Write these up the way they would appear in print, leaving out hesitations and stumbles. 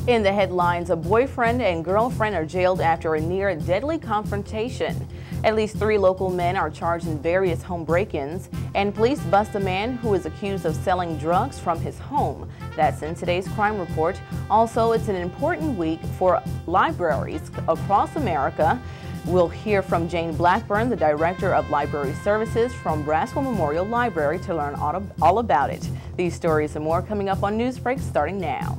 In the headlines, a boyfriend and girlfriend are jailed after a near deadly confrontation. At least 3 local men are charged in various home break-ins, and police bust a man who is accused of selling drugs from his home. That's in today's crime report. Also, it's an important week for libraries across America. We'll hear from Jane Blackburn, the Director of Library Services from Braswell Memorial Library, to learn all about it. These stories and more coming up on NewsBreak starting now.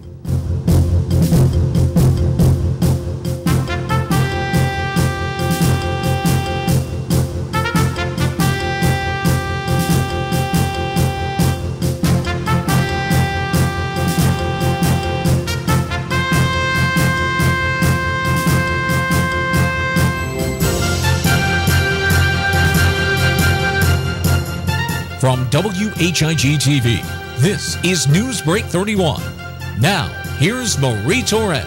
From WHIG-TV, this is NewsBreak 31. Now, here's Marie Torres.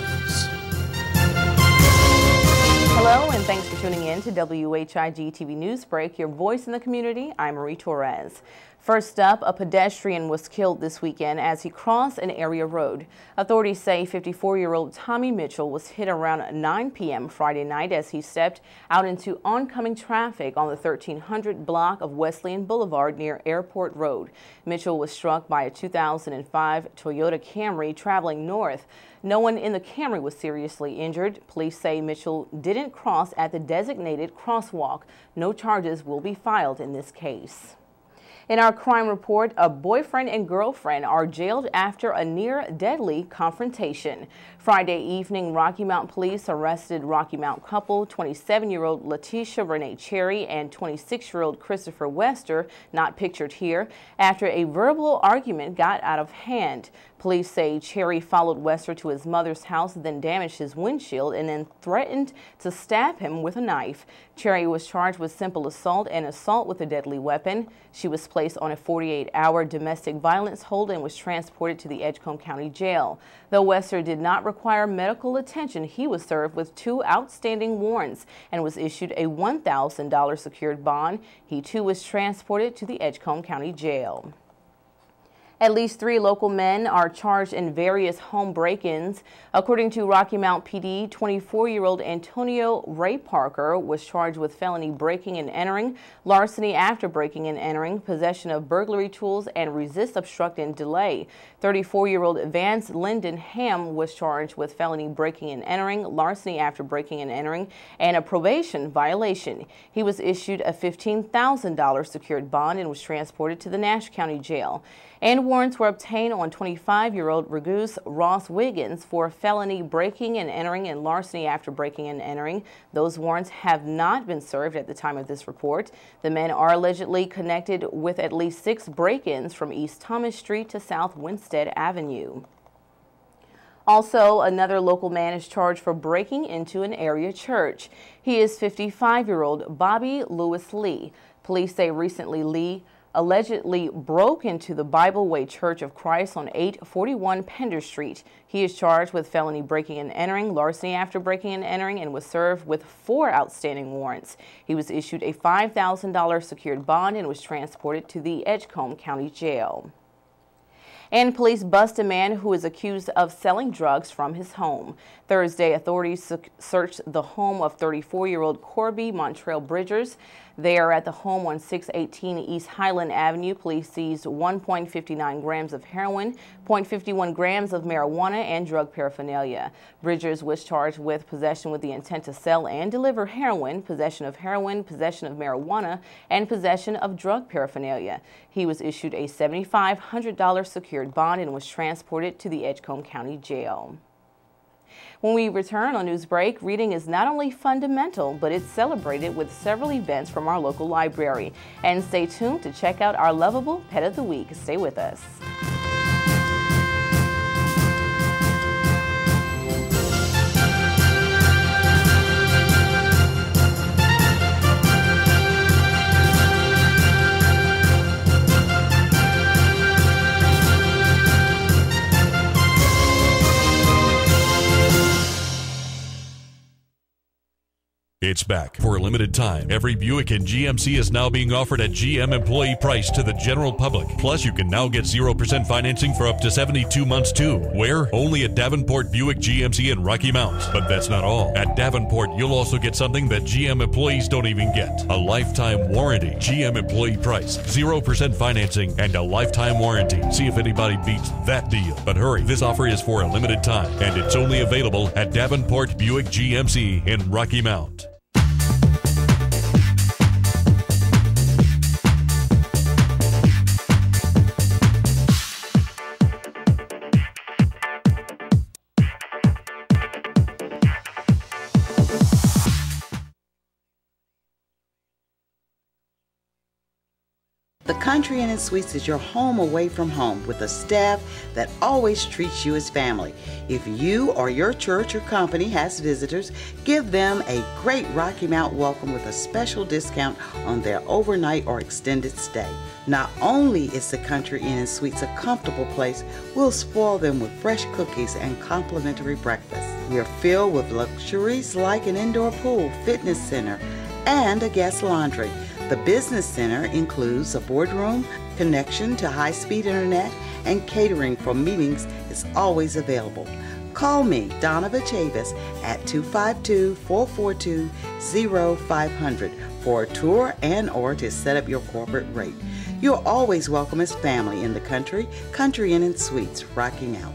Hello, and thanks for tuning in to WHIG-TV Newsbreak, your voice in the community. I'm Marie Torres. First up, a pedestrian was killed this weekend as he crossed an area road. Authorities say 54-year-old Tommy Mitchell was hit around 9 p.m. Friday night as he stepped out into oncoming traffic on the 1300 block of Wesleyan Boulevard near Airport Road. Mitchell was struck by a 2005 Toyota Camry traveling north. No one in the Camry was seriously injured. Police say Mitchell didn't cross at the designated crosswalk. No charges will be filed in this case. In our crime report, a boyfriend and girlfriend are jailed after a near-deadly confrontation. Friday evening, Rocky Mount police arrested Rocky Mount couple 27-year-old Latisha Renee Cherry and 26-year-old Christopher Wester, not pictured here, after a verbal argument got out of hand. Police say Cherry followed Wester to his mother's house, then damaged his windshield, and then threatened to stab him with a knife. Cherry was charged with simple assault and assault with a deadly weapon. She was placed on a 48-hour domestic violence hold and was transported to the Edgecombe County Jail. Though Wester did not require medical attention, he was served with 2 outstanding warrants and was issued a $1,000 secured bond. He too was transported to the Edgecombe County Jail. At least 3 local men are charged in various home break-ins. According to Rocky Mount PD, 24-year-old Antonio Ray Parker was charged with felony breaking and entering, larceny after breaking and entering, possession of burglary tools, and resist, obstruct, and delay. 34-year-old Vance Lyndon Ham was charged with felony breaking and entering, larceny after breaking and entering, and a probation violation. He was issued a $15,000 secured bond and was transported to the Nash County Jail. And warrants were obtained on 25-year-old Regus Ross Wiggins for felony breaking and entering and larceny after breaking and entering. Those warrants have not been served at the time of this report. The men are allegedly connected with at least 6 break-ins from East Thomas Street to South Winstead Avenue. Also, another local man is charged for breaking into an area church. He is 55-year-old Bobby Lewis Lee. Police say recently Lee allegedly broke into the Bible Way Church of Christ on 841 Pender Street. He is charged with felony breaking and entering, larceny after breaking and entering, and was served with 4 outstanding warrants. He was issued a $5,000 secured bond and was transported to the Edgecombe County Jail. And police bust a man who is accused of selling drugs from his home. Thursday, authorities searched the home of 34-year-old Corby Montrell Bridgers. They are at the home on 618 East Highland Avenue. Police seized 1.59 grams of heroin, 0.51 grams of marijuana, and drug paraphernalia. Bridgers was charged with possession with the intent to sell and deliver heroin, possession of marijuana, and possession of drug paraphernalia. He was issued a $7,500 secured bond and was transported to the Edgecombe County Jail. When we return on Newsbreak, reading is not only fundamental, but it's celebrated with several events from our local library. And stay tuned to check out our lovable Pet of the Week. Stay with us. It's back for a limited time. Every Buick in GMC is now being offered at GM employee price to the general public. Plus, you can now get 0% financing for up to 72 months too. Where? Only at Davenport Buick GMC in Rocky Mount. But that's not all. At Davenport, you'll also get something that GM employees don't even get. A lifetime warranty. GM employee price, 0% financing, and a lifetime warranty. See if anybody beats that deal. But hurry, this offer is for a limited time, and it's only available at Davenport Buick GMC in Rocky Mount. The Country Inn & Suites is your home away from home with a staff that always treats you as family. If you or your church or company has visitors, give them a great Rocky Mount welcome with a special discount on their overnight or extended stay. Not only is the Country Inn & Suites a comfortable place, we'll spoil them with fresh cookies and complimentary breakfast. We are filled with luxuries like an indoor pool, fitness center, and a guest laundry. The Business Center includes a boardroom, connection to high-speed internet, and catering for meetings is always available. Call me, Donna Chavis, at 252-442-0500 for a tour and or to set up your corporate rate. You're always welcome as family in the Country Inn & Suites, Rocky Mount.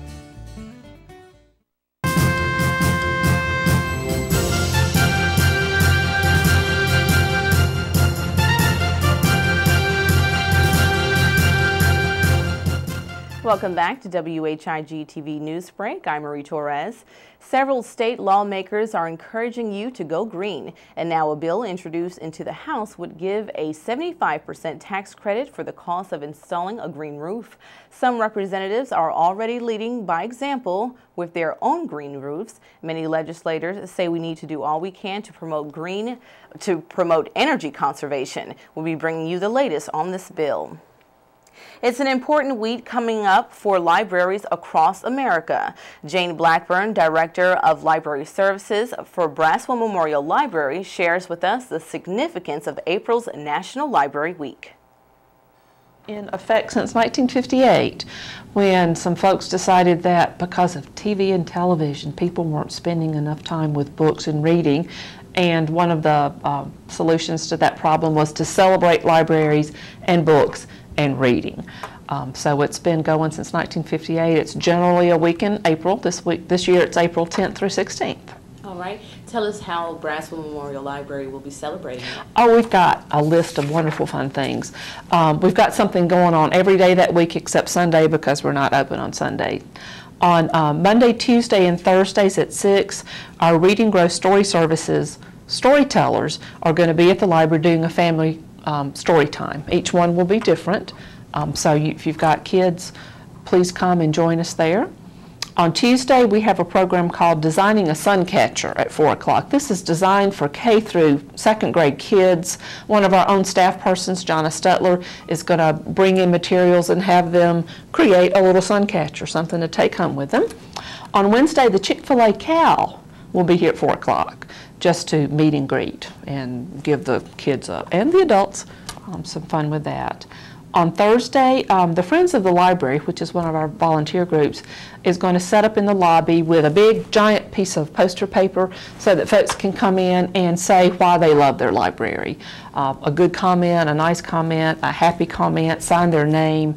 Welcome back to WHIG TV Newsbreak. I'm Marie Torres. Several state lawmakers are encouraging you to go green, and now a bill introduced into the House would give a 75% tax credit for the cost of installing a green roof. Some representatives are already leading by example with their own green roofs. Many legislators say we need to do all we can to promote energy conservation. We'll be bringing you the latest on this bill. It's an important week coming up for libraries across America. Jane Blackburn, Director of Library Services for Braswell Memorial Library, shares with us the significance of April's National Library Week. In effect since 1958, when some folks decided that because of TV and television, people weren't spending enough time with books and reading, and one of the solutions to that problem was to celebrate libraries and books and reading. So it's been going since 1958. It's generally a week in April. This year it's April 10th through 16th. All right. Tell us how Braswell Memorial Library will be celebrating it. Oh, we've got a list of wonderful fun things. We've got something going on every day that week except Sunday because we're not open on Sunday. On Monday, Tuesday, and Thursdays at 6, our Reading Grow Story Services storytellers are going to be at the library doing a family story time. Each one will be different. So if you've got kids, please come and join us there. On Tuesday, we have a program called Designing a Sun Catcher at 4 o'clock. This is designed for K through second grade kids. One of our own staff persons, Jonna Stutler, is going to bring in materials and have them create a little sun catcher, something to take home with them. On Wednesday, the Chick-fil-A cow will be here at 4 o'clock just to meet and greet and give the kids and the adults some fun with that. On Thursday, the Friends of the Library, which is one of our volunteer groups, is going to set up in the lobby with a big giant piece of poster paper so that folks can come in and say why they love their library. A good comment, a nice comment, a happy comment, sign their name,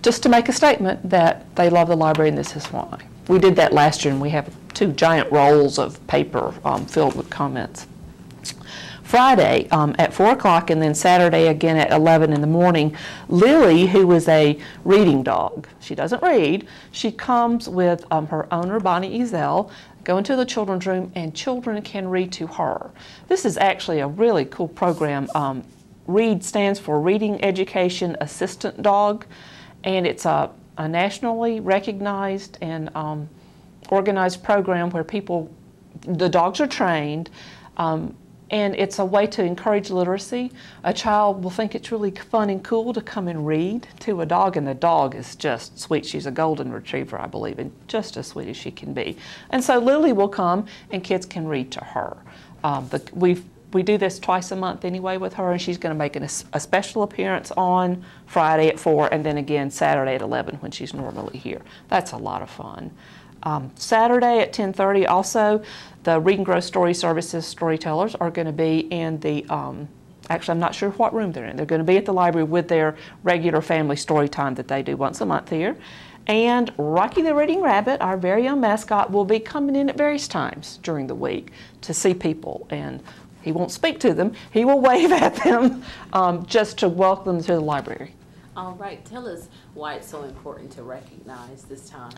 just to make a statement that they love the library and this is why. We did that last year and we have 2 giant rolls of paper filled with comments. Friday at 4 o'clock and then Saturday again at 11 in the morning, Lily, who is a reading dog, she doesn't read, she comes with her owner, Bonnie Ezel, go into the children's room and children can read to her. This is actually a really cool program. READ stands for Reading Education Assistant Dog, and it's a nationally recognized and organized program where the dogs are trained, and it's a way to encourage literacy. A child will think it's really fun and cool to come and read to a dog, and the dog is just sweet. She's a golden retriever, I believe, and just as sweet as she can be. And so Lily will come and kids can read to her. We do this twice a month anyway with her, and she's going to make a special appearance on Friday at 4 and then again Saturday at 11 when she's normally here. That's a lot of fun. Saturday at 10:30 also, the Read and Grow Story Services storytellers are going to be in the, actually I'm not sure what room they're in. They're going to be at the library with their regular family story time that they do once a month here. And Rocky the Reading Rabbit, our very own mascot, will be coming in at various times during the week to see people. And he won't speak to them, he will wave at them just to welcome them to the library. All right, tell us why it's so important to recognize this time.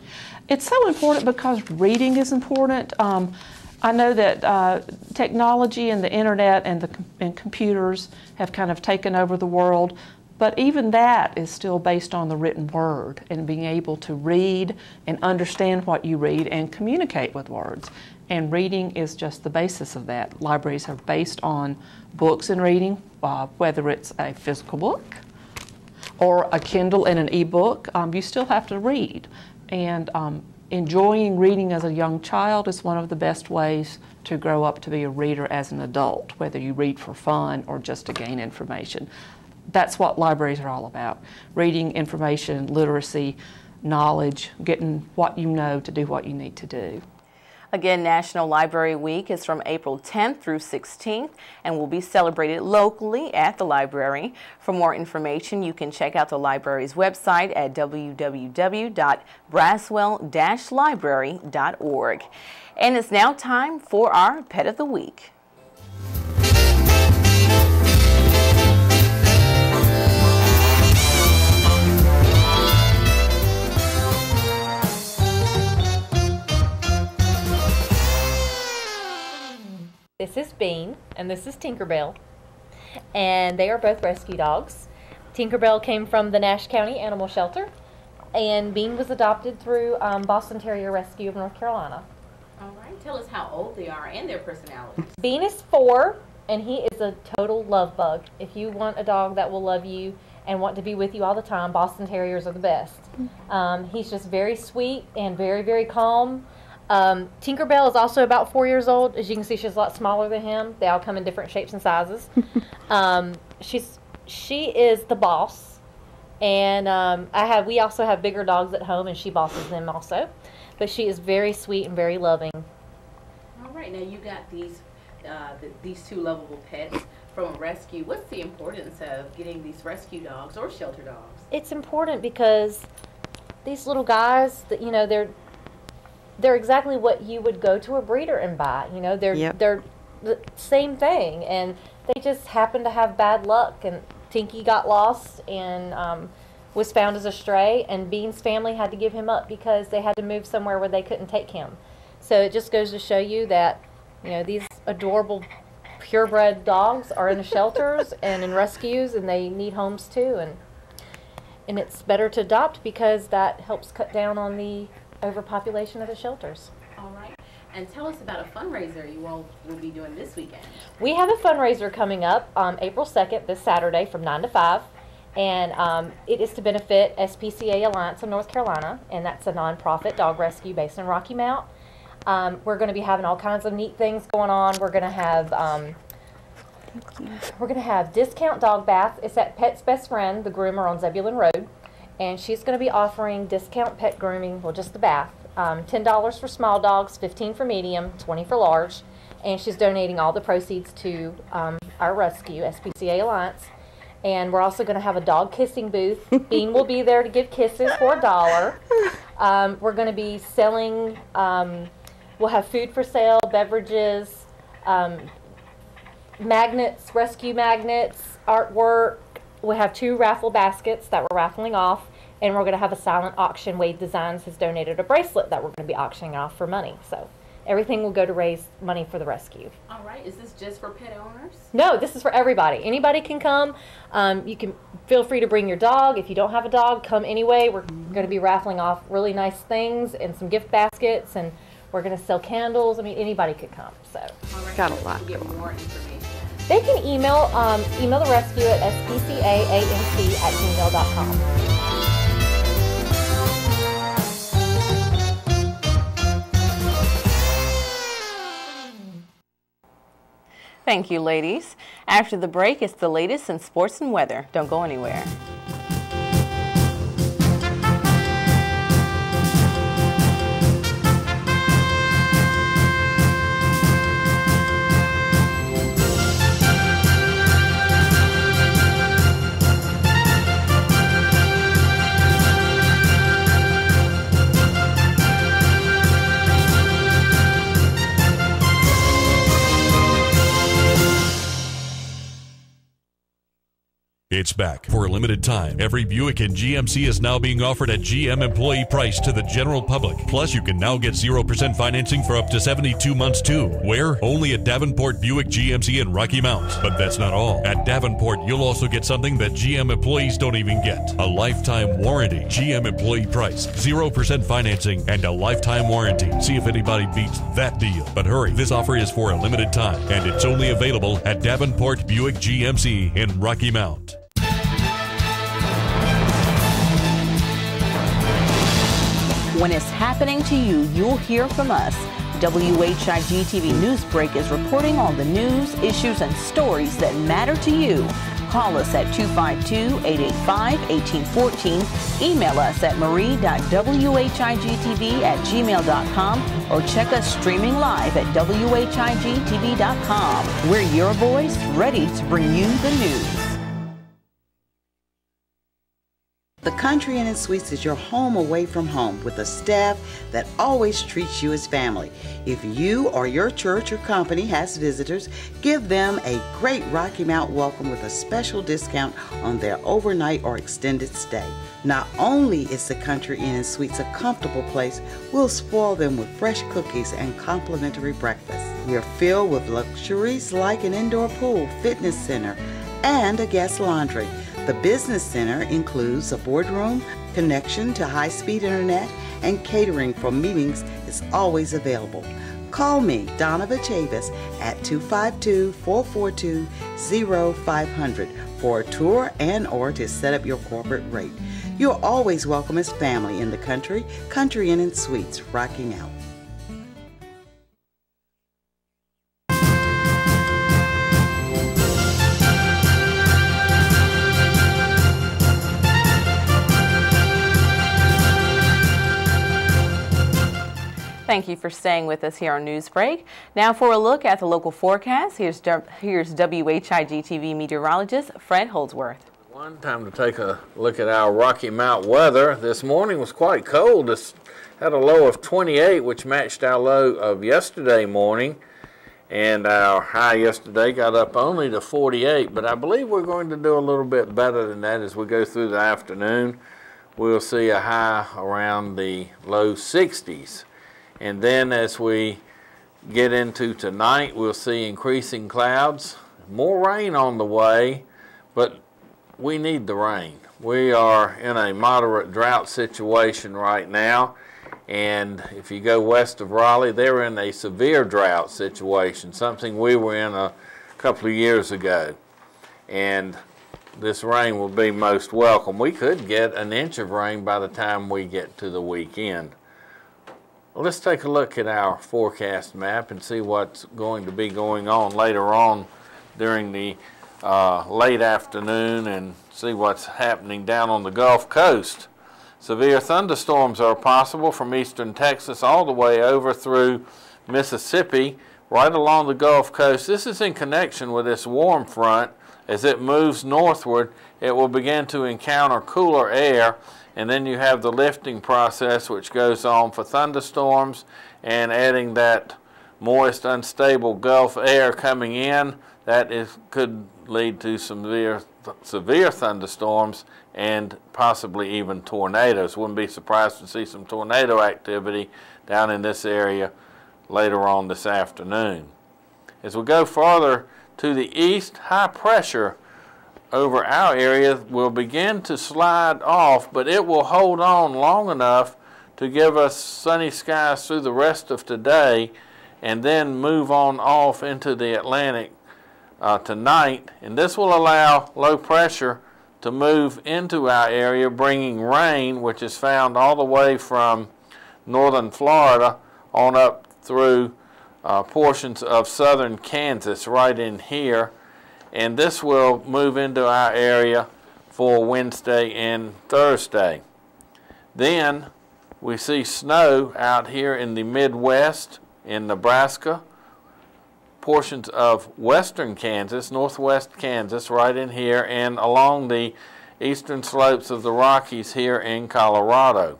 It's so important because reading is important. I know that technology and the internet and computers have kind of taken over the world, but even that is still based on the written word and being able to read and understand what you read and communicate with words. And reading is just the basis of that. Libraries are based on books and reading, whether it's a physical book or a Kindle and an e-book, you still have to read. And enjoying reading as a young child is one of the best ways to grow up to be a reader as an adult, whether you read for fun or just to gain information. That's what libraries are all about. Reading, information, literacy, knowledge, getting what you know to do what you need to do. Again, National Library Week is from April 10th through 16th and will be celebrated locally at the library. For more information, you can check out the library's website at www.braswell-library.org. And it's now time for our Pet of the Week. This is Bean, and this is Tinkerbell, and they are both rescue dogs. Tinkerbell came from the Nash County Animal Shelter, and Bean was adopted through Boston Terrier Rescue of North Carolina. All right, tell us how old they are and their personalities. Bean is 4, and he is a total love bug. If you want a dog that will love you and want to be with you all the time, Boston Terriers are the best. He's just very sweet and very, very calm. Tinkerbell is also about 4 years old. As you can see, she's a lot smaller than him. They all come in different shapes and sizes. She is the boss, and we also have bigger dogs at home, and she bosses them also. But she is very sweet and very loving. All right, now you got these two lovable pets from a rescue. What's the importance of getting these rescue dogs or shelter dogs? It's important because these little guys, they're exactly what you would go to a breeder and buy. They're the same thing, and they just happen to have bad luck. And Tinky got lost and was found as a stray, and Bean's family had to give him up because they had to move somewhere where they couldn't take him. So it just goes to show you that these adorable purebred dogs are in the shelters and in rescues, and they need homes too. And it's better to adopt because that helps cut down on the overpopulation of the shelters. All right. And tell us about a fundraiser you all will be doing this weekend. We have a fundraiser coming up April 2nd, this Saturday from 9 to 5. And it is to benefit SPCA Alliance of North Carolina, and that's a nonprofit dog rescue based in Rocky Mount. We're going to be having all kinds of neat things going on. We're going to have discount dog bath. It's at Pet's Best Friend, the groomer on Zebulon Road. And she's going to be offering discount pet grooming, well, just the bath. $10 for small dogs, $15 for medium, $20 for large. And she's donating all the proceeds to our rescue, SPCA Alliance. And we're also going to have a dog kissing booth. Bean will be there to give kisses for $1. We're going to be selling, we'll have food for sale, beverages, magnets, rescue magnets, artwork. We'll have 2 raffle baskets that we're raffling off, and we're going to have a silent auction. Wade Designs has donated a bracelet that we're going to be auctioning off for money. So everything will go to raise money for the rescue. All right. Is this just for pet owners? No, this is for everybody. Anybody can come. You can feel free to bring your dog. If you don't have a dog, come anyway. We're going to be raffling off really nice things and some gift baskets, and we're going to sell candles. I mean, anybody could come. So all right. Got a lot. Get more information. They can email the rescue at spcaanc@gmail.com. Thank you, ladies. After the break, it's the latest in sports and weather. Don't go anywhere. It's back for a limited time. Every Buick and GMC is now being offered at GM employee price to the general public. Plus, you can now get 0% financing for up to 72 months too. Where? Only at Davenport Buick GMC in Rocky Mount. But that's not all. At Davenport, you'll also get something that GM employees don't even get. A lifetime warranty. GM employee price, 0% financing, and a lifetime warranty. See if anybody beats that deal. But hurry, this offer is for a limited time, and it's only available at Davenport Buick GMC in Rocky Mount. When it's happening to you, you'll hear from us. WHIG TV Newsbreak is reporting on the news, issues, and stories that matter to you. Call us at 252-885-1814. Email us at marie.whigtv@gmail.com or check us streaming live at whigtv.com. We're your voice, ready to bring you the news. The Country Inn & Suites is your home away from home with a staff that always treats you as family. If you or your church or company has visitors, give them a great Rocky Mount welcome with a special discount on their overnight or extended stay. Not only is the Country Inn & Suites a comfortable place, we'll spoil them with fresh cookies and complimentary breakfast. We are filled with luxuries like an indoor pool, fitness center, and a guest laundry. The Business Center includes a boardroom, connection to high-speed internet, and catering for meetings is always available. Call me, Donna Chavis, at 252-442-0500 for a tour and or to set up your corporate rate. You're always welcome as family in the Country Inn & Suites, Rocky Mount. Thank you for staying with us here on Newsbreak. Now for a look at the local forecast, here's WHIG TV meteorologist Fred Holdsworth. One time to take a look at our Rocky Mount weather. This morning was quite cold. It had a low of 28, which matched our low of yesterday morning. And our high yesterday got up only to 48, but I believe we're going to do a little bit better than that as we go through the afternoon. We'll see a high around the low 60s. And then as we get into tonight, we'll see increasing clouds, more rain on the way, but we need the rain. We are in a moderate drought situation right now, and if you go west of Raleigh, they're in a severe drought situation, something we were in a couple of years ago. And this rain will be most welcome. We could get an inch of rain by the time we get to the weekend. Well, let's take a look at our forecast map and see what's going to be going on later on during the late afternoon and see what's happening down on the Gulf Coast. Severe thunderstorms are possible from eastern Texas all the way over through Mississippi, right along the Gulf Coast. This is in connection with this warm front. As it moves northward, it will begin to encounter cooler air, and then you have the lifting process which goes on for thunderstorms, and adding that moist, unstable Gulf air coming in, that could lead to some severe thunderstorms and possibly even tornadoes. Wouldn't be surprised to see some tornado activity down in this area later on this afternoon. As we go farther to the east, high pressure over our area will begin to slide off, but it will hold on long enough to give us sunny skies through the rest of today and then move on off into the Atlantic tonight. And this will allow low pressure to move into our area, bringing rain, which is found all the way from northern Florida on up through portions of southern Kansas right in here, and this will move into our area for Wednesday and Thursday. Then we see snow out here in the Midwest, in Nebraska, portions of western Kansas, northwest Kansas right in here, and along the eastern slopes of the Rockies here in Colorado.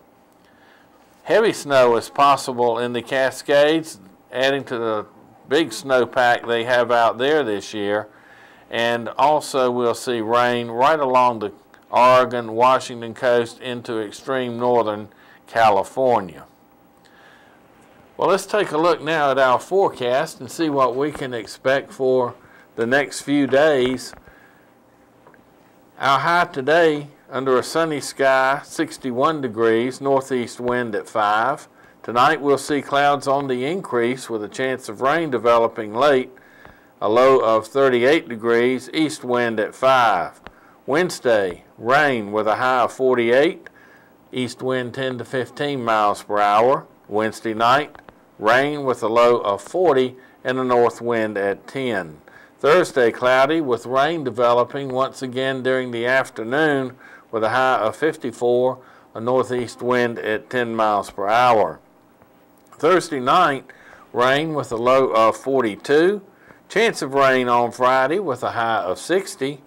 Heavy snow is possible in the Cascades, adding to the big snowpack they have out there this year. And also we'll see rain right along the Oregon, Washington coast into extreme northern California. Well, let's take a look now at our forecast and see what we can expect for the next few days. Our high today, under a sunny sky, 61 degrees, northeast wind at 5. Tonight we'll see clouds on the increase with a chance of rain developing late, a low of 38 degrees, east wind at 5. Wednesday, rain with a high of 48, east wind 10 to 15 miles per hour. Wednesday night, rain with a low of 40 and a north wind at 10. Thursday, cloudy with rain developing once again during the afternoon with a high of 54, a northeast wind at 10 miles per hour. Thursday night, rain with a low of 42. Chance of rain on Friday with a high of 60.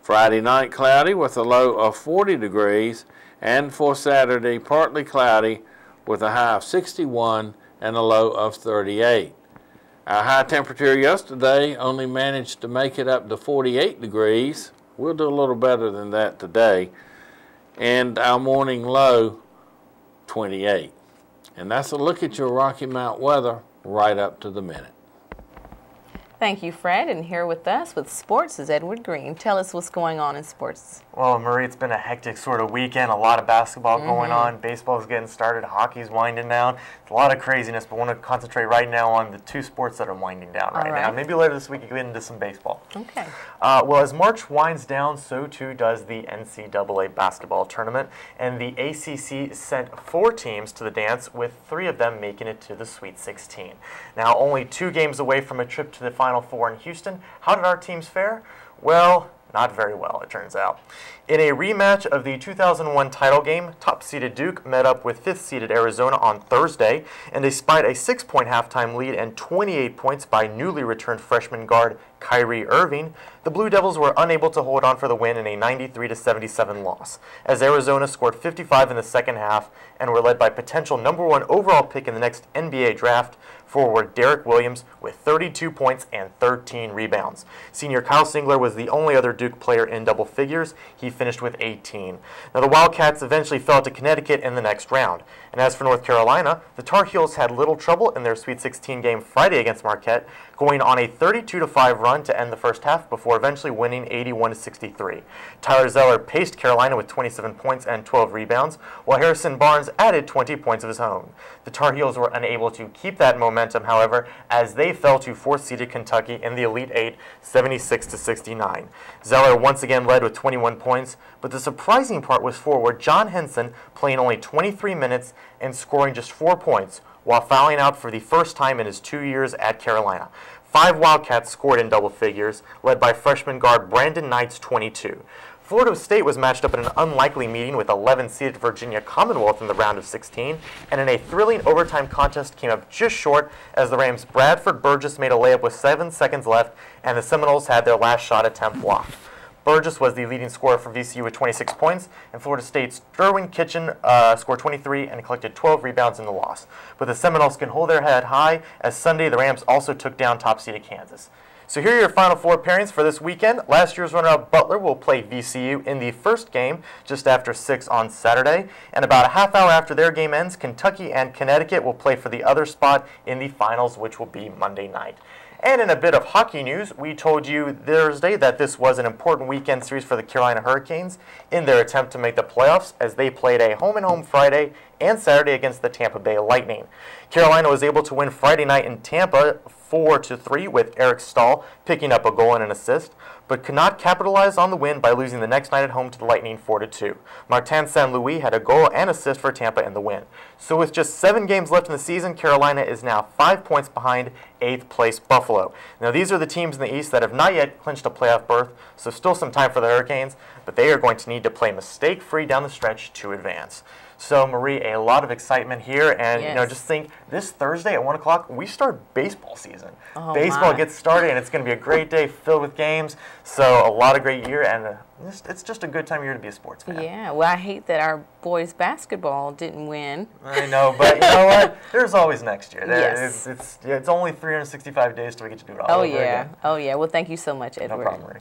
Friday night, cloudy with a low of 40 degrees. And for Saturday, partly cloudy with a high of 61 and a low of 38. Our high temperature yesterday only managed to make it up to 48 degrees. We'll do a little better than that today. And our morning low, 28. And that's a look at your Rocky Mount weather right up to the minute. Thank you, Fred. And here with us with sports is Edward Green. Tell us what's going on in sports. Well, Marie, it's been a hectic sort of weekend. A lot of basketball going on. Baseball's getting started. Hockey's winding down. It's a lot of craziness, but I want to concentrate right now on the two sports that are winding down right now. Maybe later this week you get into some baseball. Okay. Well, as March winds down, so too does the NCAA basketball tournament. And the ACC sent 4 teams to the dance, with 3 of them making it to the Sweet 16. Now, only 2 games away from a trip to the Final Four in Houston. How did our teams fare? Well, not very well, it turns out. In a rematch of the 2001 title game, top-seeded Duke met up with 5th-seeded Arizona on Thursday, and despite a 6-point halftime lead and 28 points by newly returned freshman guard Kyrie Irving, the Blue Devils were unable to hold on for the win in a 93-77 loss, as Arizona scored 55 in the second half and were led by potential #1 overall pick in the next NBA draft, forward Derek Williams, with 32 points and 13 rebounds. Senior Kyle Singler was the only other Duke player in double figures. He finished with 18. Now, the Wildcats eventually fell to Connecticut in the next round. And as for North Carolina, the Tar Heels had little trouble in their Sweet 16 game Friday against Marquette, going on a 32-5 run to end the first half before eventually winning 81-63. Tyler Zeller paced Carolina with 27 points and 12 rebounds, while Harrison Barnes added 20 points of his own. The Tar Heels were unable to keep that momentum, however, as they fell to 4th-seeded Kentucky in the Elite Eight, 76-69. Zeller once again led with 21 points, but the surprising part was forward John Henson playing only 23 minutes and scoring just 4 points, while fouling out for the first time in his 2 years at Carolina. 5 Wildcats scored in double figures, led by freshman guard Brandon Knight's 22. Florida State was matched up in an unlikely meeting with 11th-seeded Virginia Commonwealth in the round of 16, and in a thrilling overtime contest came up just short as the Rams' Bradford Burgess made a layup with 7 seconds left, and the Seminoles had their last shot attempt blocked. Burgess was the leading scorer for VCU with 26 points, and Florida State's Derwin Kitchen scored 23 and collected 12 rebounds in the loss. But the Seminoles can hold their head high, as Sunday the Rams also took down top-seeded Kansas. So here are your Final Four pairings for this weekend. Last year's runner-up Butler will play VCU in the first game just after 6 on Saturday. And about a half hour after their game ends, Kentucky and Connecticut will play for the other spot in the finals, which will be Monday night. And in a bit of hockey news, we told you Thursday that this was an important weekend series for the Carolina Hurricanes in their attempt to make the playoffs, as they played a home-and-home Friday and Saturday against the Tampa Bay Lightning. Carolina was able to win Friday night in Tampa 4-3 with Eric Stahl picking up a goal and an assist. but could not capitalize on the win by losing the next night at home to the Lightning 4-2. Martin St. Louis had a goal and assist for Tampa in the win. So with just 7 games left in the season, Carolina is now 5 points behind 8th place Buffalo. Now these are the teams in the East that have not yet clinched a playoff berth, so still some time for the Hurricanes, but they are going to need to play mistake-free down the stretch to advance. So, Marie, a lot of excitement here, and yes. Just think, this Thursday at 1 o'clock, we start baseball season. Oh, baseball my. gets started, and it's going to be a great day filled with games, so a lot of great year, and it's just a good time of year to be a sports fan. Yeah, well, I hate that our boys basketball didn't win. I know, but you know what? There's always next year. Yes. It's only 365 days till we get to do it all over again. Oh, yeah. Well, thank you so much, Edward. No problem, Marie.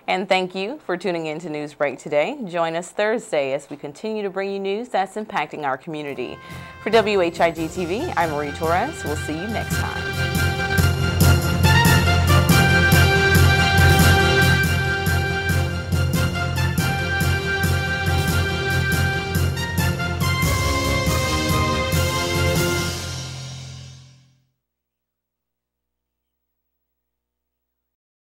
And thank you for tuning in to NewsBreak today. Join us Thursday as we continue to bring you news that's impacting our community. For WHIG TV, I'm Marie Torres. We'll see you next time.